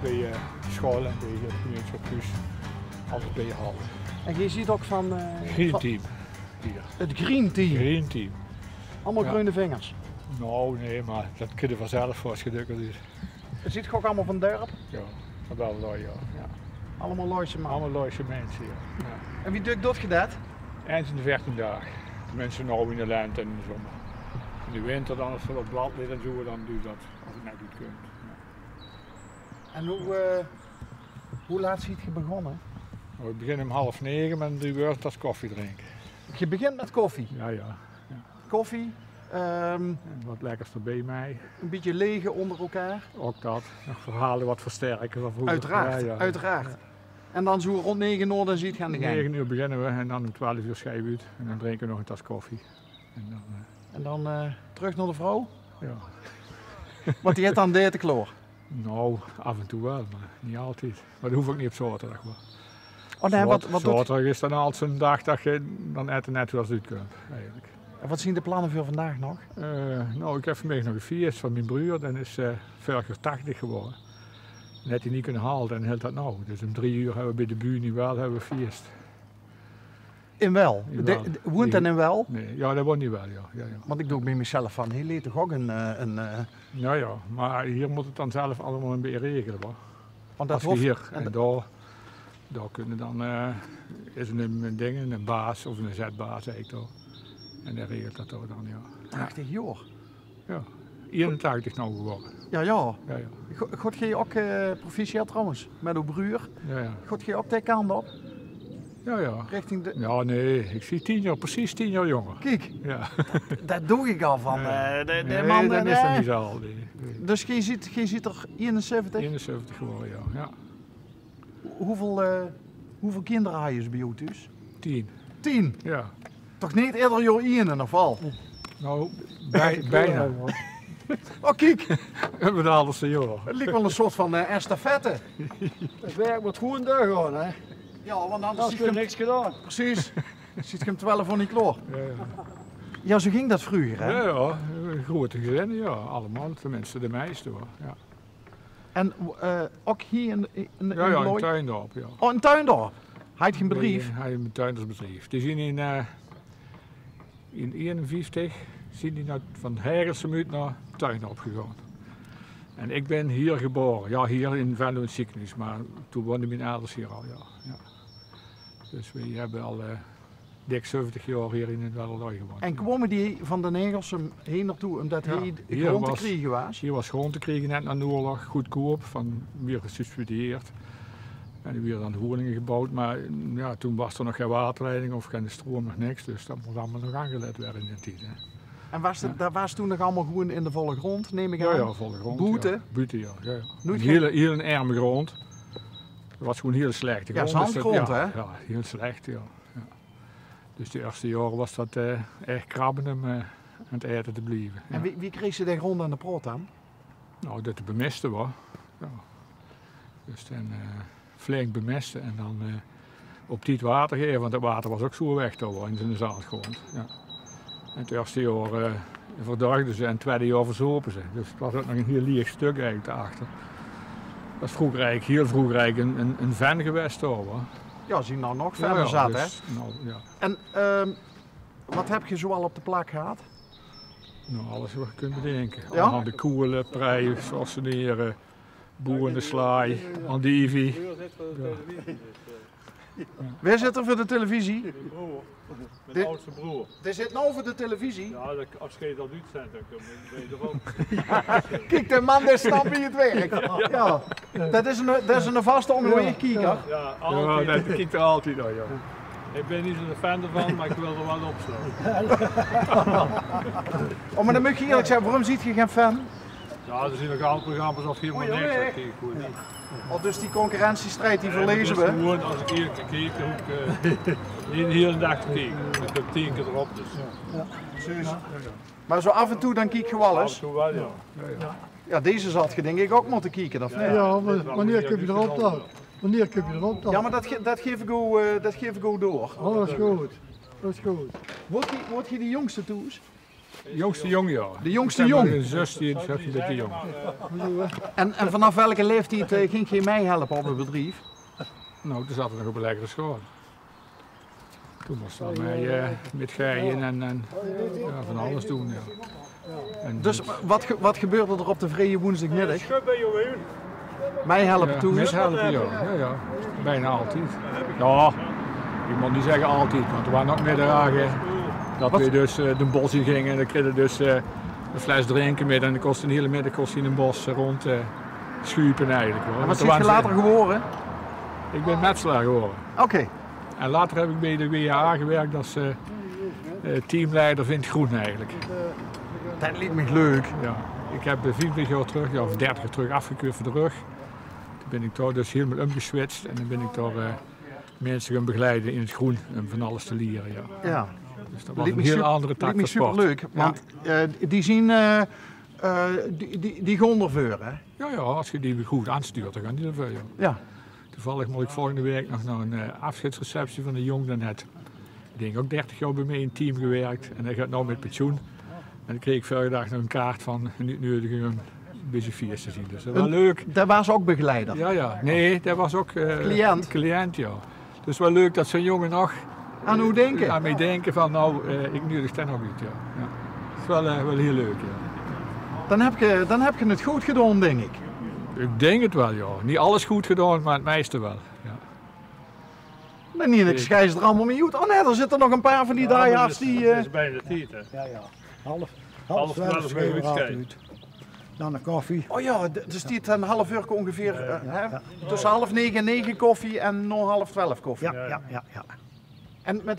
bij school en bij het gemeenschapshuis. Alles bij je halen. En je ziet ook van... Green Team hier. Het Green Team. Green Team. Allemaal Ja. groene vingers. Nou nee, maar dat kun je vanzelf voor als je dukker is. Het ziet ook allemaal van dorp. Ja, dat wel ja. Ja. Allemaal Looise man. Allemaal Looise mensen hier. Ja. En wie doet je dat? Eens in de 14 dagen. De mensen nou in de lente en in de zomer. In de winter dan als het op blad ligt en zo, dan doe je dat als het net niet kunt. Ja. En hoe laat ziet je begonnen? Nou, ik begin om 8:30 met een 3 uur tas koffie drinken. Je begint met koffie. Ja. Koffie, En wat lekkers erbij mij. een beetje legen onder elkaar. Ook dat. Nog verhalen wat versterken van vroeger. Uiteraard, Ja. uiteraard. En dan zo rond 9 uur dan ziet je aan de Om gang. 9 uur beginnen we en dan om 12 uur schijven we uit. En dan drinken we nog een tas koffie. En dan, En dan terug naar de vrouw. ja. Want die heeft dan deed te kloor. Nou, af en toe wel, maar niet altijd. Maar dat hoef ik niet op zaterdag. Maar. Oh nee, wat doet... Zaterdag is dan altijd zo'n dag dat je dan eten net zoals het uit kunt, eigenlijk. En wat zien de plannen voor vandaag nog? Nou, ik heb vanmiddag nog een feest van mijn broer, dan is vorig jaar 80 geworden. Net hij niet kunnen halen, dan hield dat nou. Dus om 3 uur hebben we bij de buurt niet wel, hebben we feest. In Wel. In Wel. Woont dan in Wel? Nee, ja, dat wordt niet wel, ja. Want ik doe ook bij mezelf van, hij leert toch ook een Ja, maar hier moet het dan zelf allemaal een beetje regelen, hoor. want Als dat je hof... hier en daar kunnen dan, is een ding, een baas of een zetbaas eigenlijk toch. En die regelt dat ook dan, ja. 80 jaar. Ja, 81 nou geworden. Ja. Ja. God je ook proficiat trouwens, met uw broer. Ja. God je ook die kant op, Ja. richting de... Ja, nee, ik zie 10 jaar, precies 10 jaar jonger. Kijk, Ja. dat doe ik al van. De Nee, man... dat is dat niet zo al. Nee. Dus je ziet er 71. 71 geworden, ja. Hoeveel kinderen had je bij jou thuis? 10. 10. Ja. Toch niet eerder jouw in of al? Nou, bijna. Oh kijk, We hebben de halve jaar. het lijkt wel een soort van estafette. Het werk moet goed gaan, hè? Ja, want anders Dat ziet is je hem... niks gedaan. Precies. Ziet je hem 12 van die kloor. Ja. Ja, zo ging dat vroeger, hè? Ja, grote gezinnen, ja. Allemaal, tenminste de meeste hoor. Ja, En ook hier in een Looy? tuindorp, ja. Oh, een tuindorp. Hij had geen bedrijf. Hij heeft een tuindersbedrijf. Die zien in 51 zien die van Herelsum uit naar Tuindorp gegaan. En ik ben hier geboren. Ja, hier in Venlo in het ziekenhuis, maar toen woonden mijn ouders hier al, ja. Dus we hebben al dik 70 jaar hier in het Wellerlooy gewoond. En kwamen die van de Negelsum heen naartoe omdat Ja, hij hier grond te was- krijgen was? Hier was grond te krijgen net na de oorlog, goedkoop, van weer gesubsidieerd. En er werden dan woningen gebouwd, maar ja, toen was er nog geen waterleiding of geen stroom, nog niks. Dus dat moest allemaal nog aangelegd werden in die tijd. Hè. En dat was toen nog allemaal gewoon in de volle grond, neem ik aan? Ja, volle grond. Boete? Ja. Boete, ja. Nooit Heel een arme grond. Dat was gewoon heel slechte Ja, grond. zandgrond, ja, hè? Ja, heel slecht, ja. Dus de eerste jaren was dat echt krabben om aan het eten te blijven. Ja. En wie kreeg ze die grond aan de proot aan? Nou, dat te bemesten was. Ja. Dus dan flink bemesten en dan op dit water geven, want het water was ook zo weg toch in de zandgrond. Ja. En het eerste jaar verduigden ze en het tweede jaar verzopen ze. Dus het was ook nog een heel leeg stuk eigenlijk daarachter. Dat is vroeger eigenlijk, heel vroeger eigenlijk een ven geweest hoor. Ja, zie nou nog verder zat, hè? dus, nou, ja. En wat heb je zoal op de plak gehad? Nou, alles wat je kunt bedenken. Ja? Aan de koelen, prei, sorseneren, boeren de slaai, andivie. Wie zit er voor de televisie? De broer, De- mijn oudste broer. Die zit nou voor de televisie. Ja, als je dat uitzendt, dan ben je er ook. Kijk, de man die snapt wie het werkt. Ja. Dat is een vaste onderweegkijker. Ja, Ja, altijd. dat kijkt er altijd naar, ja. Ik ben niet zo'n fan ervan, maar ik wil er wel opslaan. Oh, maar dan moet je eerlijk zeggen, waarom ziet je geen fan? Ja, er zijn nog andere programma's of helemaal niks, dat kijk ik gewoon niet. Oh, dus die concurrentiestrijd die verlezen Het is we. gewoon, als ik hier kijk, dan hoef ik niet de hele dag te kijken. Ik heb 10 keer erop, dus Maar zo af en toe dan kijk je wel af en eens. toe wel, ja. Ja, deze zat je denk ik ook moeten kijken, of niet? Ja, maar wanneer kun je erop dan? Wanneer kun je erop dan? Ja, maar dat geef ik ook door. Oh, dat is goed. Dat is goed. Word je die jongste toes? Jongste jong, ja. De jongste Ik heb nog jong. een zus die is een beetje jong. En vanaf welke leeftijd ging je mij helpen op het bedrijf? Nou, toen zat er nog op een lekkere school. Toen moesten we mij met gijen en ja, van alles doen. Ja. En, Dus wat gebeurde er op de vrije woensdagmiddag? Schub bij je Mij helpen ja, toe? mishelpen, ja. Ja. Bijna altijd. Ja, ik moet niet zeggen altijd, want er waren ook middagen dat we dus de bos in gingen en dan kregen we dus een fles drinken mee en dan kost een hele middag in een bos rond schuipen eigenlijk. Hoor. En wat Want zit er je waren later geworden? Ik ben metselaar geworden. Oké. En later heb ik bij de WA gewerkt als teamleider Vind Groen eigenlijk. Dat liet me leuk. Ja. Ik heb 24 jaar terug, ja, of 30 jaar terug afgekeurd voor de rug. Toen ben ik daar dus helemaal umgeswitcht en dan ben ik daar mensen gaan begeleiden in het groen en van alles te leren. Ja. Ja. Dus dat was een heel andere tak van sport. Super leuk, want die zien die gonderveur, hè? Ja, als je die goed aanstuurt, dan gaan die er veel. Ja. Ja. Toevallig moet ik volgende week nog naar een afscheidsreceptie van een jong daarnet. Die heeft ook 30 jaar bij mij in het team gewerkt en hij gaat nu met pensioen. En dan kreeg ik vorige dag nog een kaart van nu heb ik een beetje feest te zien. Dus dat was leuk. Daar was ook begeleider. Ja. Nee, dat was ook Cliënt, ja. Dus wel leuk dat zo'n jongen nog Aan hoe denken? aan mij denken van nou, ik nu dat nog niet. Ja. Het is wel heel leuk, ja. Dan heb je het goed gedaan, denk ik. Ik denk het wel, ja. Niet alles goed gedaan, maar het meeste wel. Ja. Dan niet niks schijs er allemaal mee uit. Oh nee, er zitten nog een paar van die diehards die... Dat is bijna tijd, hè. Ja. Half Half 12 12 schreeuwen we kijken. uit. Dan een koffie. Oh ja, dus die een half uur ongeveer. Hè? Tussen 8:30 en 9 koffie en nog 11:30 koffie. Ja. En met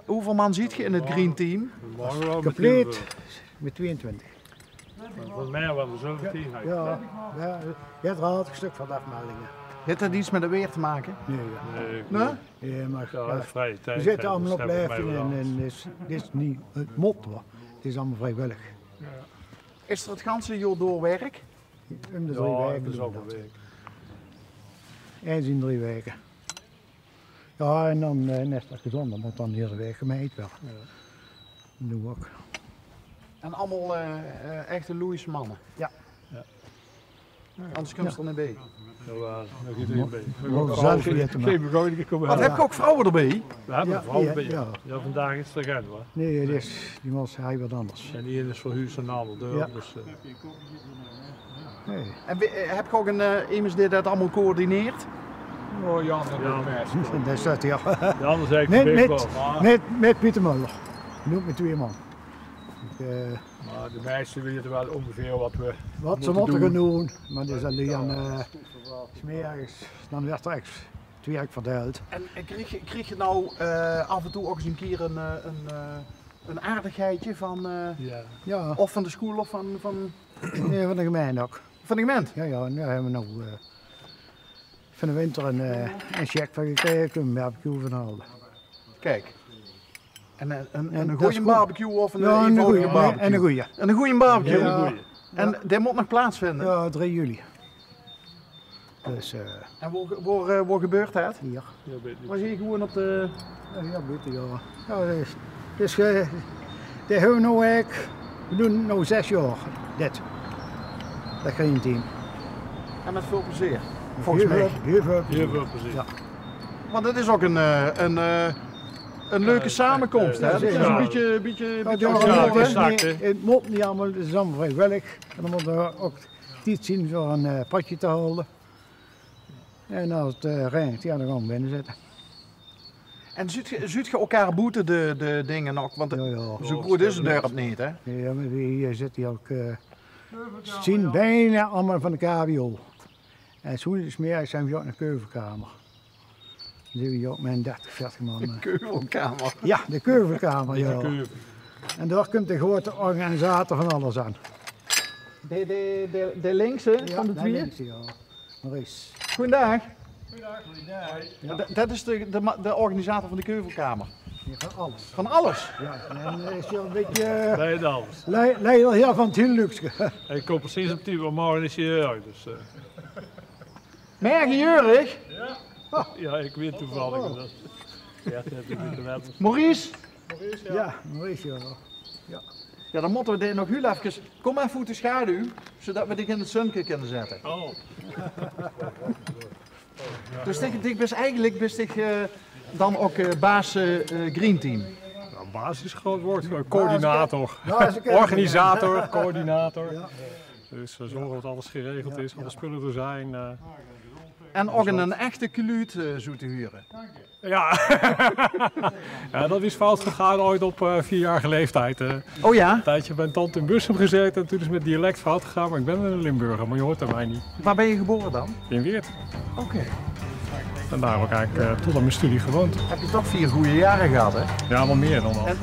hoeveel man zit je in het green team? Morgen wel met Compleet met 22. Volgens mij waren we 17. Ja, je hebt er al een stuk van de afmeldingen. Heeft dat iets met de weer te maken? Nee, Nee? ja, maar Ja, dat is vrije tijd. we zitten allemaal dus op dat heb ik mij lijften wel en dit is niet het motto. Het is allemaal vrijwillig. Is er het ganse jaar door werk? Om de 3 Ja, weken dat is doen ook we een dat. week. Eens in 3 weken. Ja, en dan net als gezond, dan moet dan de hele week gemeten worden. Dat doen we ook. En allemaal echte Louise mannen? Ja. Anders kun je er niet bij. Ja, nog iedereen bij. We mogen zelf eten, maar- Geen begonnen komen Wat heb je ook vrouwen erbij? We hebben Ja, een vrouw ja, bij. ja. Ja, vandaag is het agent hoor. Nee, die was hij wat anders. En die ene is voor huis en ander deur. Ja. Dus, Nee. En heb je ook een iemand die dat allemaal coördineert? Oh Jan, dat Ja. is best. Dat staat hij al. de ander zei ik Met, de big met, boss. met Pieter Muller. Noem met 2 man. Maar de meesten weten wel ongeveer wat we Wat ze moeten moeten gaan doen, maar dat is alleen smerigs. Dan werd er echt het werk verdeeld. En kreeg je nou af en toe ook eens een keer een aardigheidje van, Ja. Ja, of van de school of van nee, van de gemeente ook. de gemeente? Ja, en daar hebben we nou van de winter een check van gekregen, kunnen we barbecue van halen. Kijk. En een dat is goede goed. barbecue of een Ja, en een eenvoudige goeie. barbecue? En een goeie. En een goede barbecue. Ja. En die moet nog plaatsvinden. Ja, 3 juli. Dus En waar gebeurt dat? hier. Ja, weet niet. Was hier gewoon op de... Ja, beter ja. Ja, dus dat hebben we nou eigenlijk, we doen nu 6 jaar dit. Dat geen team. En met veel plezier. Volgens mij. Heel veel. Heel veel plezier. Ja. Want het is ook een leuke samenkomst. Hè? ja, Het is zeker. een beetje Ja, Ja, het is nee, zacht, hè? het moet niet allemaal, het is allemaal vrijwillig. En dan moeten we ook tijd zien voor een potje te houden. En als het regent, ja, dan gaan we binnen zitten. En ziet je elkaar boeten de dingen ook? Want Ja, ja. zo goed is het dorp niet, hè? Ja, maar hier zit hij ook. Zien bijna allemaal van de KWO. En zo is meer zijn we ook naar de keuvelkamer. Dan zien we ook met 30, 40 man. Keuvelkamer. Ja, de keuvelkamer, ja. Keuken. En daar komt de grote organisator van alles aan. De linkse van de daar twee? links, ja. Maurice. Goedendag. Ja. Dat is de organisator van de keuvelkamer. Die van alles. Van alles. Ja, en is hij een beetje Bij de alles. leider hier van het huwelijkske. Ik kom precies op 10 uur, morgen is hij uit. Dus, Mergen Jurig. ja, ik weet toevallig. Dat. Ja, dat heb ik niet geweten. Maurice. Ja, Maurice, ja. Ja, dan moeten we dit nog heel even... Kom even voor de schaduw, zodat we dit in het zonnetje kunnen zetten. Oh. Dus ik ben eigenlijk dan ook baas Green Team. Nou, basis is een groot woord. Coördinator. Nou, Organisator, coördinator. Ja. Dus we zorgen dat alles geregeld is, alle spullen er zijn. En ook een echte kluut zo te huren. Ja. Ja, dat is fout gegaan ooit op 4-jarige leeftijd. Oh ja? Een tijdje bij een tante in Bussum gezeten en toen is het met dialect fout gegaan, maar ik ben een Limburger, maar je hoort er mij niet. Waar ben je geboren dan? In Weert. Oké. En daar heb ik eigenlijk tot aan mijn studie gewoond. Heb je toch 4 goede jaren gehad, hè? Ja, wel meer dan dat.